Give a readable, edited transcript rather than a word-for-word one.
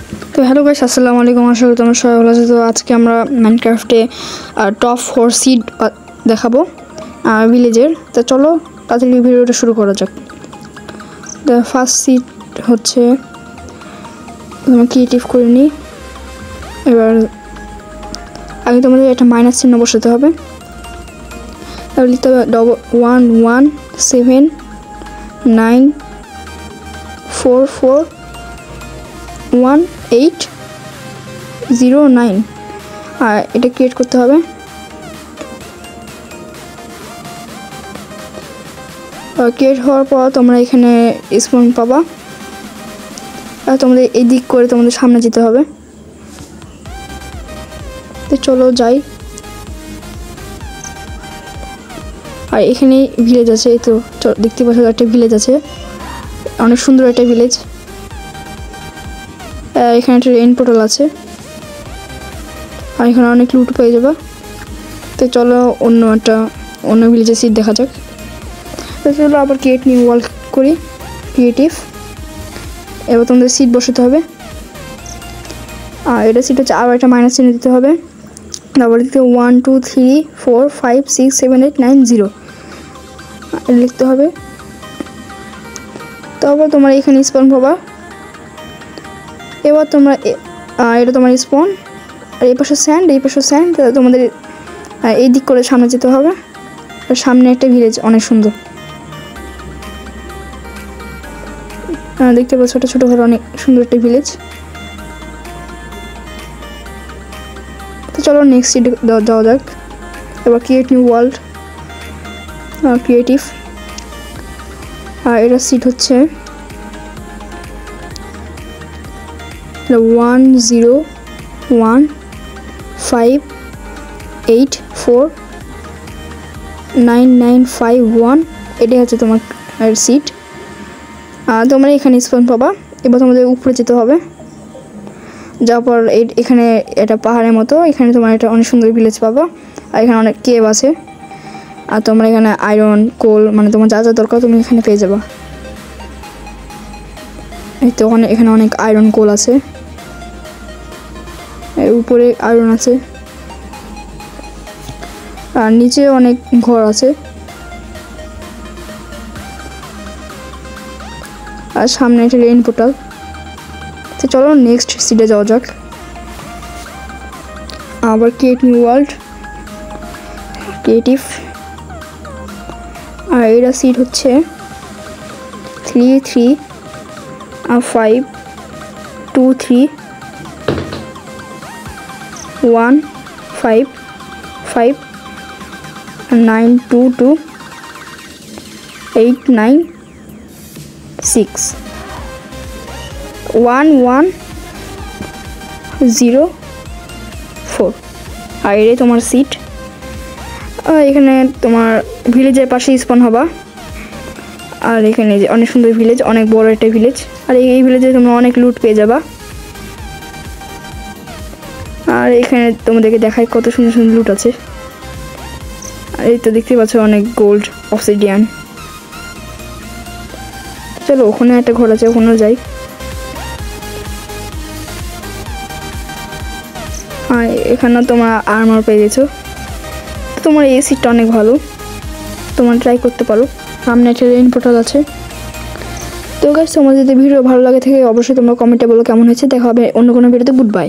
তো hello guys, আসসালামু আলাইকুম। আশা করি তোমরা সবাই ভালো আছো। তো আজকে আমরা মাইনক্রাফটে টপ 4 সিড দেখাবো ভিলেজের। তো চলো তাড়াতাড়ি ভিডিওটা শুরু করা যাক। দ্য ফার্স্ট সিড হচ্ছে তোমরা ক্রিয়েটিভ করে নিই। এবার আগে তোমাদের একটা মাইনাস চিহ্ন বসাতে হবে। তাহলে লিখতে হবে 11794418009 আর এটা ক্রিয়েট করতে হবে। ক্রিয়েট হওয়ার পর তোমরা এখানে স্পন পাবা আর তোমাদের এই দিক করে তোমাদের সামনে যেতে হবে। তো চলো যাই। আর এখানে ভিলেজ আছে, এই তো দেখতে পাচ্ছ একটা ভিলেজ আছে, অনেক সুন্দর একটা ভিলেজ। এখানে একটা রেইন পোর্টাল আছে আর এখানে অনেক লুট পেয়ে যাবে। তো চলো অন্য ভিলেজের সিট দেখা যাক। তো চলো আবার ক্রিয়েট নিউ ওয়ার্ল্ড করি, ক্রিয়েটিভ। এবার তোমাদের সিট বসাতে হবে আর এটা সিট হচ্ছে আবার একটা মাইনাস চিহ্ন দিতে হবে। তারপর লিখতে 1 2 3 4 5 6 7 8 9 0 লিখতে হবে। তারপর তোমরা এখানে স্পন পাবা। এবার তোমরা এটা তোমার স্পন আর এই পাশে স্যান্ড, এই পাশে স্যান্ড। তোমাদের এই দিক করে সামনে যেতে হবে। আর সামনে একটা ভিলেজ অনেক সুন্দর, দেখতে পাচ্ছ ছোটো ছোটো ঘর, অনেক সুন্দর একটা ভিলেজ। তো চলো নেক্সট সিট যাওয়া যাক। এবার ক্রিয়েট নিউ ওয়ার্ল্ড, ক্রিয়েটিভ। আর এটা সিট হচ্ছে 101584991 এটাই হচ্ছে তোমার সিট। তোমরা এখানে স্পন পাবা। এবার তোমাদের উপরে যেতে হবে। যাওয়ার পর এখানে এটা পাহাড়ের মতো, এখানে তোমার একটা অনেক সুন্দর ভিলেজ পাবা। আর এখানে অনেক কেভ আছে আর তোমরা এখানে আয়রন কোল মানে তোমার যা যা দরকার তুমি এখানে পেয়ে যাবা। এই তো এখানে অনেক আয়রন কোল আছে, এর উপরে আয়রন আছে আর নিচে অনেক ঘর আছে আর সামনে একটা রেইন পোর্টাল। তো চলো নেক্সট সিটে যাওয়া যাক। আবার ক্রিয়েট নিউ ওয়ার্ল্ড, ক্রিয়েটিভ। আর এটা সিট হচ্ছে 3 3 5 2 3 1 5 5 9 2 2 8 9 6 1 1 0 4 আর এটাই তোমার সিট। এখানে তোমার ভিলেজের পাশে স্পন হবা। আর এখানে যে অনেক সুন্দর ভিলেজ, অনেক বড় একটা ভিলেজ। আর এই ভিলেজে তোমরা অনেক লুট পেয়ে যাবা। আর এখানে তোমাদেরকে দেখায় কত সুন্দর সুন্দর লুট আছে। আর এই তো দেখতে পাচ্ছ অনেক গোল্ড, অবসিডিয়ান। চলো ওখানে একটা ঘর আছে, ওখানেও যাই। আর এখানে তোমরা আর্মার পেয়ে গেছো। তোমার এই সিটটা অনেক ভালো, তোমরা ট্রাই করতে পারো। সামনে একটা রেইন পোর্টাল আছে। তো গাইস, তোমার যদি ভিডিও ভালো লাগে থাকে অবশ্যই তোমরা কমেন্টে বলো কেমন হয়েছে। দেখা হবে অন্য কোনো ভিডিওতে। Good bye.